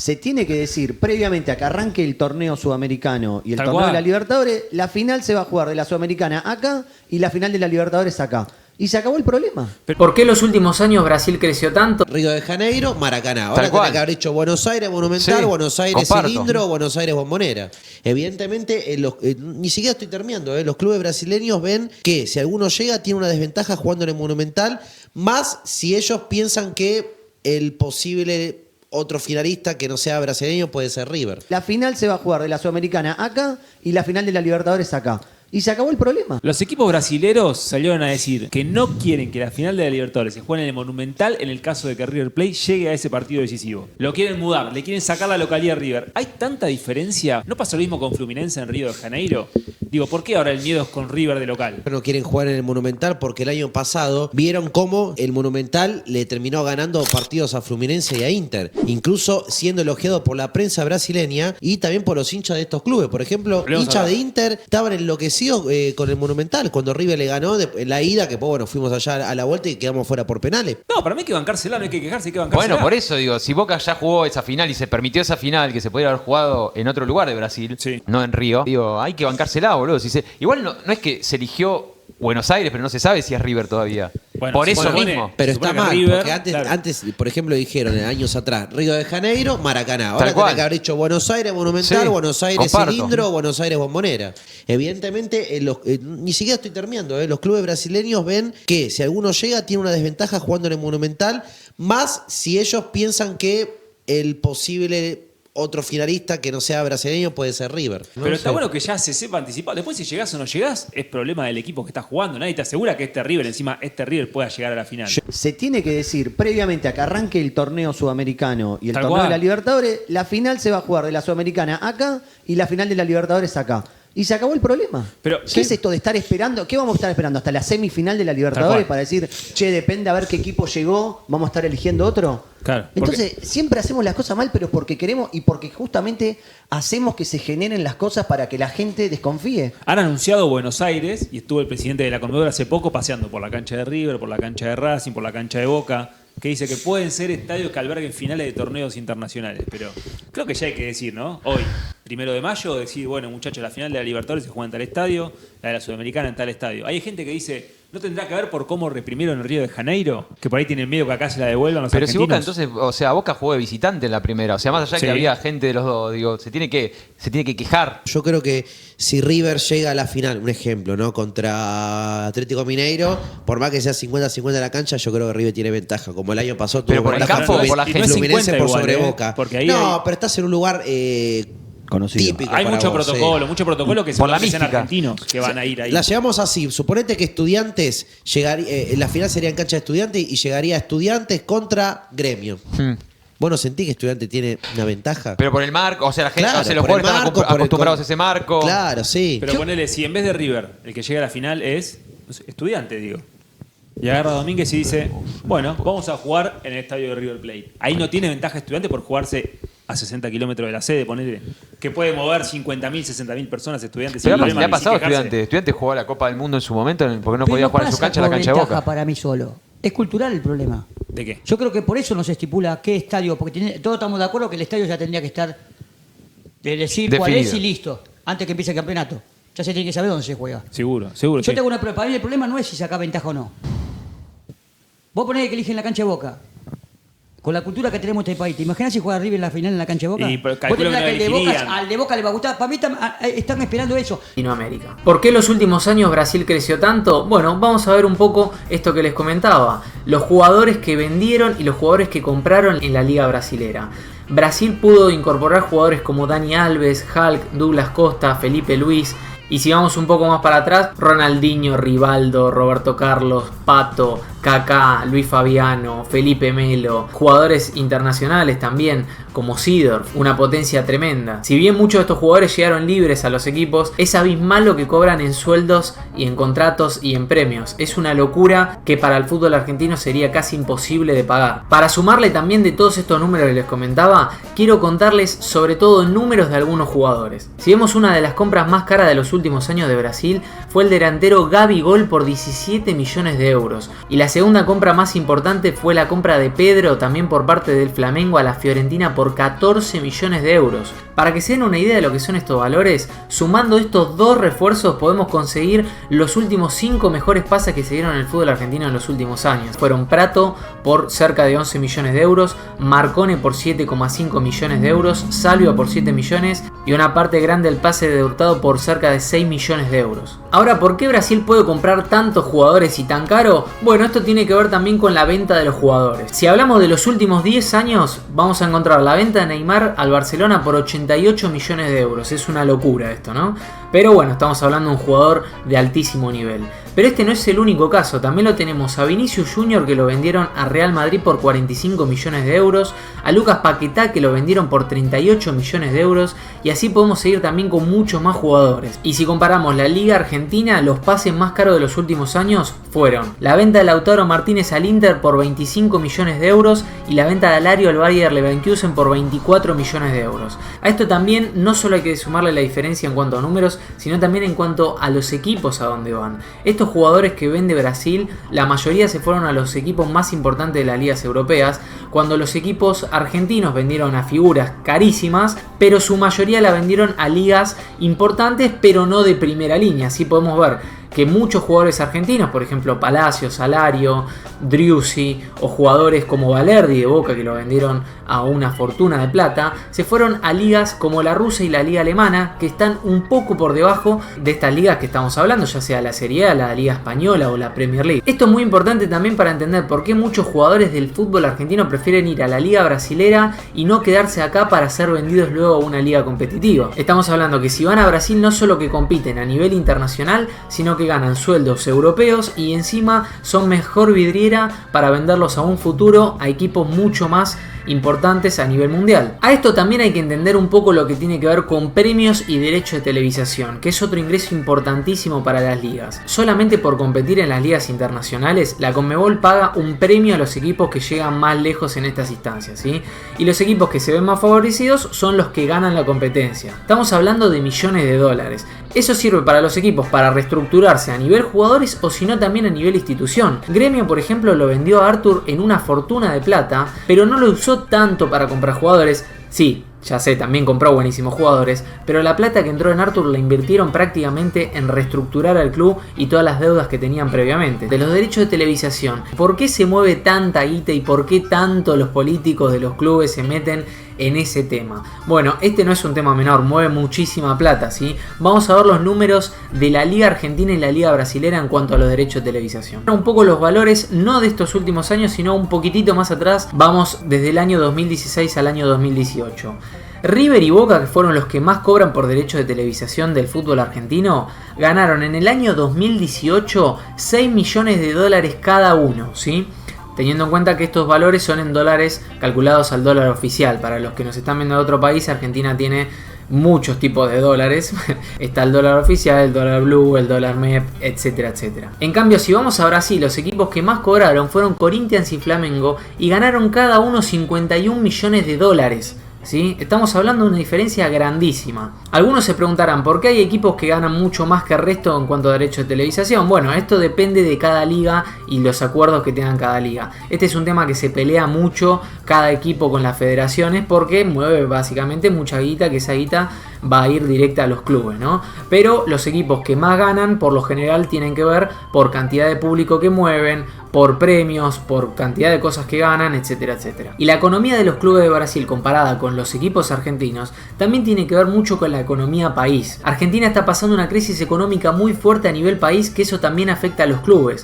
se tiene que decir previamente a que arranque el torneo sudamericano y el torneo de la Libertadores, la final se va a jugar de la Sudamericana acá y la final de la Libertadores acá. Y se acabó el problema. ¿Por qué en los últimos años Brasil creció tanto? Río de Janeiro, Maracaná. Ahora tiene que haber hecho Buenos Aires Monumental, sí, Buenos Aires Cilindro, Buenos Aires Bombonera. Evidentemente, ni siquiera estoy terminando, los clubes brasileños ven que si alguno llega tiene una desventaja jugando en el Monumental, más si ellos piensan que el posible otro finalista que no sea brasileño puede ser River. La final se va a jugar de la Sudamericana acá y la final de la Libertadores acá. Y se acabó el problema. Los equipos brasileros salieron a decir que no quieren que la final de la Libertadores se juegue en el Monumental en el caso de que River Plate llegue a ese partido decisivo. Lo quieren mudar, le quieren sacar la localidad a River. ¿Hay tanta diferencia? ¿No pasó lo mismo con Fluminense en Río de Janeiro? Digo, ¿por qué ahora el miedo es con River de local? No quieren jugar en el Monumental porque el año pasado vieron cómo el Monumental le terminó ganando partidos a Fluminense y a Inter. Incluso siendo elogiado por la prensa brasileña y también por los hinchas de estos clubes. Por ejemplo, hinchas de Inter estaban enloquecidos con el Monumental cuando River le ganó en la ida, que pues, bueno, fuimos allá a la vuelta y quedamos fuera por penales. No, para mí hay que bancársela, no hay que quejarse, hay que bancársela. Bueno, por eso digo, si Boca ya jugó esa final y se permitió esa final que se podría haber jugado en otro lugar de Brasil, sí, no en Río, digo, hay que bancársela, boludo. Igual no es que se eligió Buenos Aires, pero no se sabe si es River todavía. Bueno, por eso mismo. Pero está mal, River, porque antes, por ejemplo, dijeron años atrás, Río de Janeiro, Maracaná. Ahora tiene que haber dicho Buenos Aires Monumental, sí, Buenos Aires Cilindro, Buenos Aires Bombonera. Evidentemente, ni siquiera estoy terminando, los clubes brasileños ven que si alguno llega tiene una desventaja jugando en el Monumental, más si ellos piensan que el posible otro finalista que no sea brasileño puede ser River. Pero está bueno que ya se sepa anticipado. Después si llegás o no llegás, es problema del equipo que está jugando. Nadie te asegura que River pueda llegar a la final. Se tiene que decir previamente a que arranque el torneo sudamericano y el torneo de la Libertadores, la final se va a jugar de la Sudamericana acá y la final de la Libertadores acá. Y se acabó el problema. Pero, ¿qué es esto de estar esperando? ¿Qué vamos a estar esperando? ¿Hasta la semifinal de la Libertadores para decir, che, depende a ver qué equipo llegó, vamos a estar eligiendo otro? Claro. Entonces, siempre hacemos las cosas mal, pero porque queremos y porque justamente hacemos que se generen las cosas para que la gente desconfíe. Han anunciado Buenos Aires y estuvo el presidente de la Conmebol hace poco paseando por la cancha de River, por la cancha de Racing, por la cancha de Boca, que dice que pueden ser estadios que alberguen finales de torneos internacionales. Pero creo que ya hay que decir, ¿no? Hoy, 1 de mayo, decir, bueno, muchachos, la final de la Libertadores se juega en tal estadio, la de la Sudamericana en tal estadio. Hay gente que dice, ¿no tendrá que ver por cómo reprimieron el Río de Janeiro? Que por ahí tienen miedo que acá se la devuelvan los argentinos. Pero si Boca, entonces, o sea, Boca jugó de visitante en la primera. O sea, más allá de que había gente de los dos, digo, se tiene que quejar. Yo creo que si River llega a la final, un ejemplo, ¿no? Contra Atlético Mineiro, por más que sea 50-50 la cancha, yo creo que River tiene ventaja. Como el año pasado tuvo por el campo o por la gente. Fluminense por igual, sobre Boca. Porque ahí no, pero estás en un lugar conocido. Típico. Hay mucho vos, protocolo que se por la dicen mística. Argentinos que van a ir ahí. La llevamos así. Suponete que Estudiantes llegaría, la final sería en cancha de Estudiantes y llegaría Estudiantes contra Gremio. ¿Vos no sentís que Estudiantes tiene una ventaja? Pero por el marco, o sea, la gente, claro, o sea, los jugadores están acostumbrados a ese marco. Claro, sí. Pero ponele, si en vez de River, el que llega a la final es Estudiante, digo. Y agarra a Domínguez y dice, bueno, vamos a jugar en el estadio de River Plate. Ahí no tiene ventaja Estudiante por jugarse a 60 kilómetros de la sede, ponele, que puede mover 50.000, 60.000 personas Estudiantes. Pero le ha pasado a Estudiantes. Estudiantes jugó a la Copa del Mundo en su momento porque no podía jugar en su cancha, la cancha de Boca. Para mí solo. Es cultural el problema. ¿De qué? Yo creo que por eso no se estipula qué estadio, porque todos estamos de acuerdo que el estadio ya tendría que estar, de decir cuál es y listo, antes que empiece el campeonato. Ya se tiene que saber dónde se juega. Seguro. Yo tengo una prueba. Para mí el problema no es si saca ventaja o no. Vos ponés que eligen la cancha de Boca. Con la cultura que tenemos en este país, ¿te imaginas si juega River en la final en la cancha de Boca? Vos tendrás que al de Boca le va a gustar. Para mí están esperando eso. Latinoamérica. ¿Por qué en los últimos años Brasil creció tanto? Bueno, vamos a ver un poco esto que les comentaba. Los jugadores que vendieron y los jugadores que compraron en la liga brasilera. Brasil pudo incorporar jugadores como Dani Alves, Hulk, Douglas Costa, Felipe Luis. Y si vamos un poco más para atrás, Ronaldinho, Rivaldo, Roberto Carlos, Pato, Kaká, Luis Fabiano, Felipe Melo, jugadores internacionales también como Seedorf, una potencia tremenda. Si bien muchos de estos jugadores llegaron libres a los equipos, es abismal lo que cobran en sueldos y en contratos y en premios. Es una locura que para el fútbol argentino sería casi imposible de pagar. Para sumarle también de todos estos números que les comentaba, quiero contarles sobre todo números de algunos jugadores. Si vemos una de las compras más caras de los últimos años de Brasil, fue el delantero Gabigol por 17 millones de euros. Y la segunda compra más importante fue la compra de Pedro, también por parte del Flamengo, a la Fiorentina por 14 millones de euros. Para que se den una idea de lo que son estos valores, sumando estos dos refuerzos podemos conseguir los últimos 5 mejores pases que se dieron en el fútbol argentino en los últimos años. Fueron Prato por cerca de 11 millones de euros, Marcone por 7,5 millones de euros, Salvio por 7 millones y una parte grande del pase de Hurtado por cerca de 6 millones de euros. Ahora, ¿por qué Brasil puede comprar tantos jugadores y tan caro? Bueno, esto tiene que ver también con la venta de los jugadores. Si hablamos de los últimos 10 años, vamos a encontrar la venta de Neymar al Barcelona por 88 millones de euros. Es una locura esto, ¿no? Pero bueno, estamos hablando de un jugador de altísimo nivel. Pero este no es el único caso, también lo tenemos a Vinicius Junior, que lo vendieron a Real Madrid por 45 millones de euros, a Lucas Paquetá, que lo vendieron por 38 millones de euros, y así podemos seguir también con muchos más jugadores. Y si comparamos la Liga Argentina, los pases más caros de los últimos años fueron la venta de Lautaro Martínez al Inter por 25 millones de euros y la venta de Alario al Bayer Leverkusen por 24 millones de euros. A esto también no solo hay que sumarle la diferencia en cuanto a números, sino también en cuanto a los equipos a donde van. Estos jugadores que vende Brasil, la mayoría se fueron a los equipos más importantes de las ligas europeas, cuando los equipos argentinos vendieron a figuras carísimas, pero su mayoría la vendieron a ligas importantes, pero no de primera línea. Así podemos ver que muchos jugadores argentinos, por ejemplo Palacio, Salario, Driussi o jugadores como Valerdi de Boca, que lo vendieron a una fortuna de plata, se fueron a ligas como la rusa y la liga alemana, que están un poco por debajo de estas ligas que estamos hablando, ya sea la Serie A, la Liga Española o la Premier League. Esto es muy importante también para entender por qué muchos jugadores del fútbol argentino prefieren ir a la liga brasilera y no quedarse acá para ser vendidos luego a una liga competitiva. Estamos hablando que si van a Brasil no solo que compiten a nivel internacional, sino que ganan sueldos europeos y encima son mejor vidriera para venderlos a un futuro a equipos mucho más importantes a nivel mundial. A esto también hay que entender un poco lo que tiene que ver con premios y derechos de televisación, que es otro ingreso importantísimo para las ligas. Solamente por competir en las ligas internacionales, la Conmebol paga un premio a los equipos que llegan más lejos en estas instancias, ¿sí? Y los equipos que se ven más favorecidos son los que ganan la competencia. Estamos hablando de millones de dólares. Eso sirve para los equipos para reestructurarse a nivel jugadores o si no también a nivel institución. Gremio, por ejemplo, lo vendió a Arthur en una fortuna de plata, pero no lo usó tanto para comprar jugadores. Sí, ya sé, también compró buenísimos jugadores, pero la plata que entró en Arthur la invirtieron prácticamente en reestructurar al club y todas las deudas que tenían previamente. De los derechos de televisación, ¿por qué se mueve tanta guita y por qué tanto los políticos de los clubes se meten en ese tema? Bueno, este no es un tema menor, mueve muchísima plata, ¿sí? Vamos a ver los números de la Liga Argentina y la Liga Brasilera en cuanto a los derechos de televisación. Un poco los valores, no de estos últimos años, sino un poquitito más atrás, vamos desde el año 2016 al año 2018. River y Boca, que fueron los que más cobran por derechos de televisación del fútbol argentino, ganaron en el año 2018 6 millones de dólares cada uno, ¿sí? Teniendo en cuenta que estos valores son en dólares calculados al dólar oficial. Para los que nos están viendo de otro país, Argentina tiene muchos tipos de dólares. Está el dólar oficial, el dólar blue, el dólar MEP, etcétera, etcétera. En cambio, si vamos a Brasil, los equipos que más cobraron fueron Corinthians y Flamengo y ganaron cada uno 51 millones de dólares. ¿Sí? Estamos hablando de una diferencia grandísima. Algunos se preguntarán por qué hay equipos que ganan mucho más que el resto en cuanto a derechos de televisación. Bueno, esto depende de cada liga y los acuerdos que tengan cada liga. Este es un tema que se pelea mucho cada equipo con las federaciones porque mueve básicamente mucha guita, que esa guita va a ir directa a los clubes, ¿no? Pero los equipos que más ganan por lo general tienen que ver por cantidad de público que mueven, por premios, por cantidad de cosas que ganan, etcétera, etcétera. Y la economía de los clubes de Brasil comparada con los equipos argentinos también tiene que ver mucho con la economía país. Argentina está pasando una crisis económica muy fuerte a nivel país, que eso también afecta a los clubes.